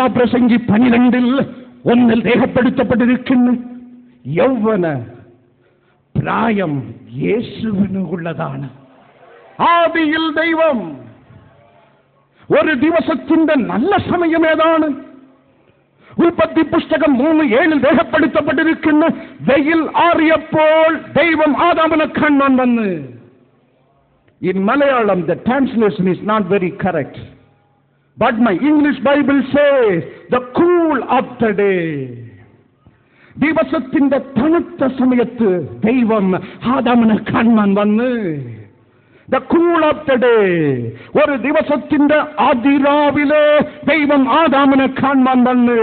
കഥാപ്രസംഗി 12:1 രേഖപ്പെടുത്തപ്പെട്ടിരിക്കുന്നു. യൗവന പ്രായം യേശുവിനുള്ളതാണ്. ആദിയിൽ ദൈവം. ഒരു ദിവസത്തിന്റെ നല്ല സമയം ഏതാണ്? ഉൽപ്പത്തി പുസ്തകം 3:7 രേഖപ്പെടുത്തപ്പെട്ടിരിക്കുന്നു. വെയിൽ ആറിയപ്പോൾ ദൈവം ആദാമിനെ കാണാൻ വന്ന്. In Malayalam the translation is not very correct, but my English Bible says the cool of the day. ദിവസത്തിന്റെ തണുത്ത സമയത്ത് ദൈവം ആദാമിനെ കാണാൻ വന്ന്. The cool of the day. ഒരു ദിവസത്തിന്റെ അതിരാവിലെ ദൈവം ആദാമിനെ കാണാൻ വന്ന്.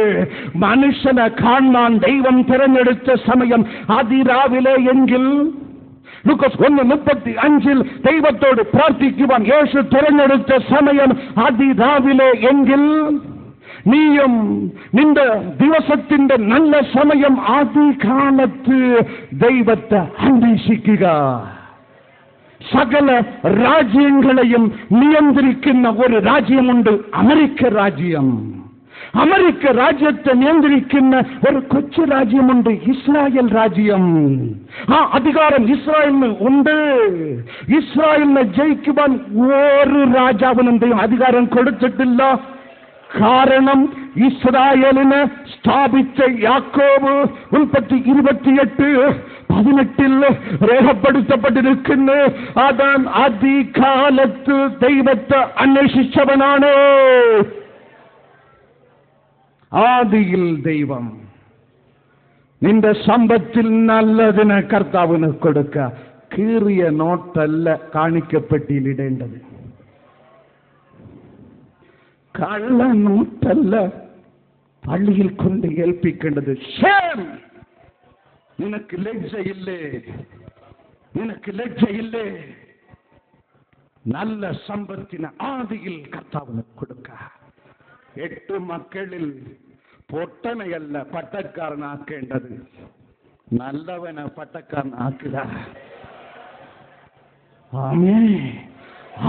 മനുഷ്യനെ കാണാൻ ദൈവം തിരഞ്ഞെടുത്ത സമയം അതിരാവിലെ എങ്കിൽ ലൂക്കോസ് 1:35 ദൈവത്തോട് പ്രാർത്ഥിക്കുവാൻ യേശു തിരഞ്ഞെടുത്ത സമയം അതിരാവിലെ എങ്കിൽ നീയും നിന്റെ ദിവസത്തിന്റെ നല്ല സമയം ആദികാലത്ത് ദൈവത്തെ അന്വേഷിക്കുക. സകല രാജ്യങ്ങളെയും നിയന്ത്രിക്കുന്ന ഒരു രാജ്യമുണ്ട്, അമേരിക്ക രാജ്യം. അമേരിക്ക രാജ്യത്തെ നിയന്ത്രിക്കുന്ന ഒരു കൊച്ചു രാജ്യമുണ്ട്, ഇസ്രായേൽ രാജ്യം. ആ അധികാരം ഇസ്രായേലിന് ഉണ്ട്. ഇസ്രായേലിനെ ജയിക്കുവാൻ ഒരു രാജാവിനും ദൈവം അധികാരം കൊടുത്തിട്ടില്ല. കാരണം ഇസ്രായേലിനെ സ്ഥാപിച്ച യാക്കോബ് ഉൽപ്പത്തി 28:18 രേഖപ്പെടുത്തപ്പെട്ടിരിക്കുന്നു. അതാൻ അതികാലത്ത് ദൈവത്തെ അന്വേഷിച്ചവനാണ്. ആദിയിൽ ദൈവം. നിന്റെ സമ്പത്തിൽ നല്ലതിനെ കർത്താവിന് കൊടുക്ക. കീറിയ നോട്ടല്ല കാണിക്കപ്പെട്ടിയിലിടേണ്ടത്. കള്ള നോട്ടല്ല പള്ളിയിൽ കൊണ്ട് ഏൽപ്പിക്കേണ്ടത്. നിനക്ക് ലജ്ജയില്ലേ? നിനക്ക് ലജ്ജയില്ലേ? നല്ല സമ്പത്തിന് ആദിയിൽ കർത്താവിന് കൊടുക്ക. 8 മക്കളിൽ പൊട്ടനെയല്ല പട്ടക്കാരനാക്കേണ്ടത്, നല്ലവനെ പട്ടക്കാരനാക്കുക. ആമേൻ.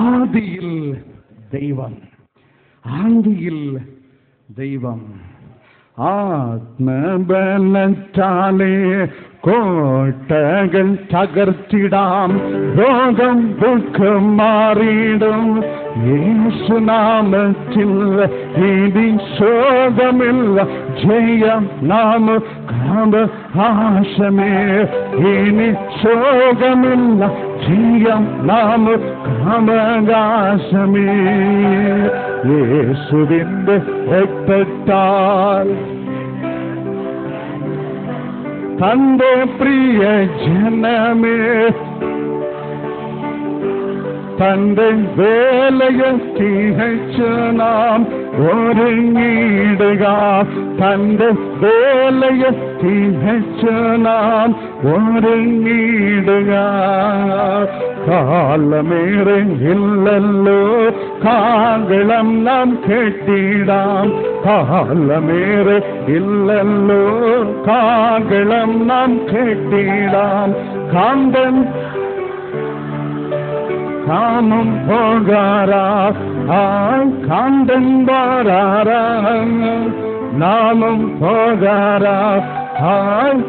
ആദിയിൽ ദൈവം. ആദിയിൽ ദൈവം. ആത്മബലത്താലേ കോട്ടകൾ തകർത്തിടാം, രോഗം ദുഃഖം മാറിയിടും. യേശുനാമത്തിൽ ഇനി ശോകമില്ല, ജയം നാമകാശമേ. ഇനി ശോകമില്ല, ജയം നാമകാശമേ. യേശുവിന്റെ രക്തത്താൽ തന്റെ പ്രിയ ജനമേ, തന്റെ വേലയിൽ തികച്ചു നാം ഒരുങ്ങിടുക. തന്റെ വേലയിൽ തികച്ചു നാം ഒരുങ്ങിടുക. കാലമേറെ ഇല്ലല്ലോ, കാകളം നാം കെട്ടിടാം. കാലമേറെ ഇല്ലല്ലോ, കാകളം നാം കെട്ടിടാം. കാന്തൻ കാമം പോകാറാ, കാന്തൻ വാരാറാ. നാമം പോകാറാ,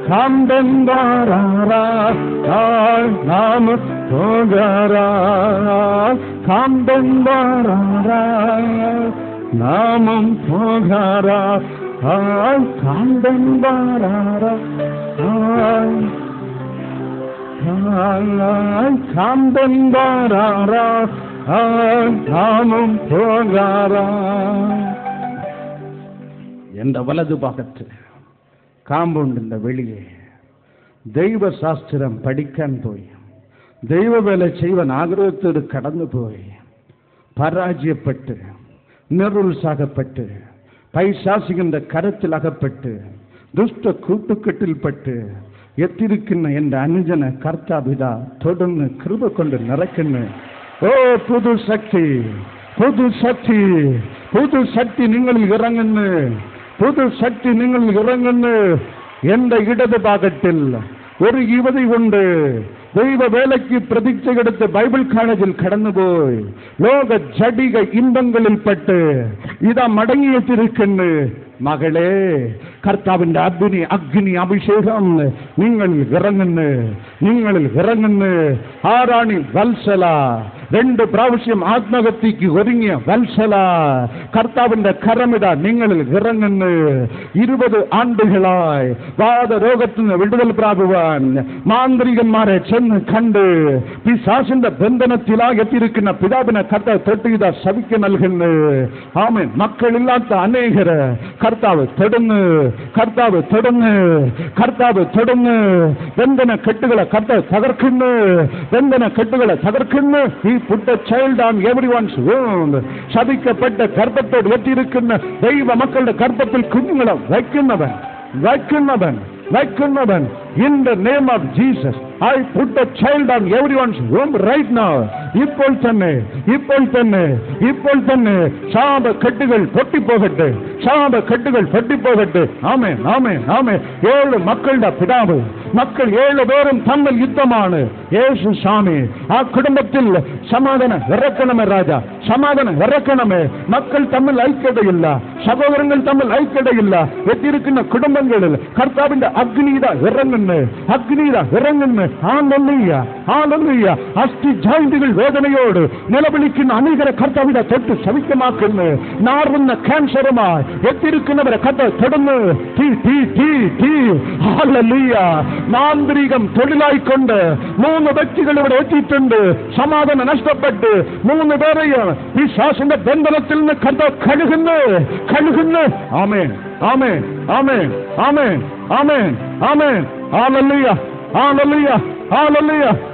കാന്തൻ വാരാറാ. നാമം പോകാറാ, കാന്തൻ വാരാറാ. നാമം പോകാറാ, കാന്തൻ വാരാറാ. കാന്തൻ വാരാറാ, നാമം പോകാറാ. എന്റെ വലതുഭാഗത്ത് കാമ്പൗണ്ടിന്റെ വെളിയെ ദൈവശാസ്ത്രം പഠിക്കാൻ പോയി, ദൈവവേല ചെയ്യുവാൻ ആഗ്രഹത്തോട് കടന്നുപോയി, പരാജയപ്പെട്ട് നിരുത്സാഹപ്പെട്ട് പൈശാചികന്റെ കരത്തിലകപ്പെട്ട് ദുഷ്ട കൂട്ടുകെട്ടിൽപ്പെട്ട് എത്തിയിരിക്കുന്ന എൻ്റെ അനുജനെ കർത്താവിത തുടർന്ന് കൃപ കൊണ്ട് നിറയ്ക്കുന്നു. ഓ പുതുശക്തി, പുതുശക്തി, പുതുശക്തി നിങ്ങളിൽ ഇറങ്ങുന്നു, പുതുശക്തി നിങ്ങളിൽ ഇറങ്ങുന്നു. എൻ്റെ ഇടത് ഭാഗത്തിൽ ഒരു യുവതി ഉണ്ട്. ദൈവ വേലയ്ക്ക് പ്രതീക്ഷ എടുത്ത് ബൈബിൾ കോളേജിൽ കടന്നുപോയി ലോക ജഡിക ഇമ്പങ്ങളിൽപ്പെട്ട് ഇതാ മടങ്ങിയെത്തിരിക്കുന്നു. മകളെ, കർത്താവിന്റെ അഗ്നി അഭിഷേകം നിങ്ങളിൽ ഇറങ്ങുന്നു. ആറാണി വത്സല, 2 പ്രാവശ്യം ആത്മഹത്യക്ക് ഒരുങ്ങിയ വത്സല, കർത്താവിന്റെ കരമിട നിങ്ങളിൽ ഇറങ്ങുന്നു. 20 ആണ്ടുകളായി വാദരോഗത്തിന് വിടുതൽ പ്രാപിക്കുവാൻ മാന്ത്രികന്മാരെ ചെന്ന് കണ്ട് പിശാചിന്റെ ബന്ധനത്തിലായി എത്തിയിരിക്കുന്ന പിതാവിനെ കർത്താവ് തൊട്ട് ശവിക്ക് നൽകുന്നു. ആമേൻ. മക്കളില്ലാത്ത അനേകര് കർത്താവ് തൊടുന്നു. ബന്ധന കെട്ടുകളെ കർത്താവ് തകർക്കുന്നു. He put a child on everyone's womb. ശപിക്കപ്പെട്ട ഗർഭത്തോട് എത്തിയിരിക്കുന്ന ദൈവ മക്കളുടെ ഗർഭത്തിൽ കുഞ്ഞുങ്ങളെ വയ്ക്കുന്നവൻ. In the name of Jesus, I put a child on everyone's womb right now. ഇപ്പോൾ തന്നെ ശാപ കെട്ടുകൾ പൊട്ടിപ്പോകട്ടെ. ആമേൻ. 7 മക്കളുടെ പിതാവ്, മക്കൾ 7 പേരും തമ്മിൽ യുദ്ധമാണ്. യേശു സ്വാമി, ആ കുടുംബത്തിൽ സമാധാനം ഇറക്കണമേ രാജ, സമാധാനം ഇറക്കണമേ. മക്കൾ തമ്മിൽ ഐക്യതയില്ല, സഹോദരങ്ങൾ തമ്മിൽ ഐക്യതയില്ല. എത്തിയിരിക്കുന്ന കുടുംബങ്ങളിൽ കർത്താവിന്റെ അഗ്നിത ഇറങ്ങുന്നു. ഹല്ലേലൂയ. അസ്ഥി ജോയിന്റുകൾ വേദനയോട് നിലവിളിക്കുന്ന അനേകരെ കർത്താവിന്റെ തൊട്ട് ശവിക്കമാക്കുന്നു. നാറുന്ന ക്യാൻസറുമായി എത്തിയിരിക്കുന്നവരെ കർത്താവ് തൊടുന്നു. ഹല്ലേലൂയ. മാന്ത്രികം തൊഴിലായിക്കൊണ്ട് 3 വ്യക്തികൾ ഇവിടെ എത്തിയിട്ടുണ്ട്. സമാധാനം നഷ്ടപ്പെട്ട് 3 പേരെയും പിശാചിന്റെ ബന്ധനത്തിൽ നിന്ന് കർത്താവ് കഴുകുന്നു. ആമേൻ. Hallelujah.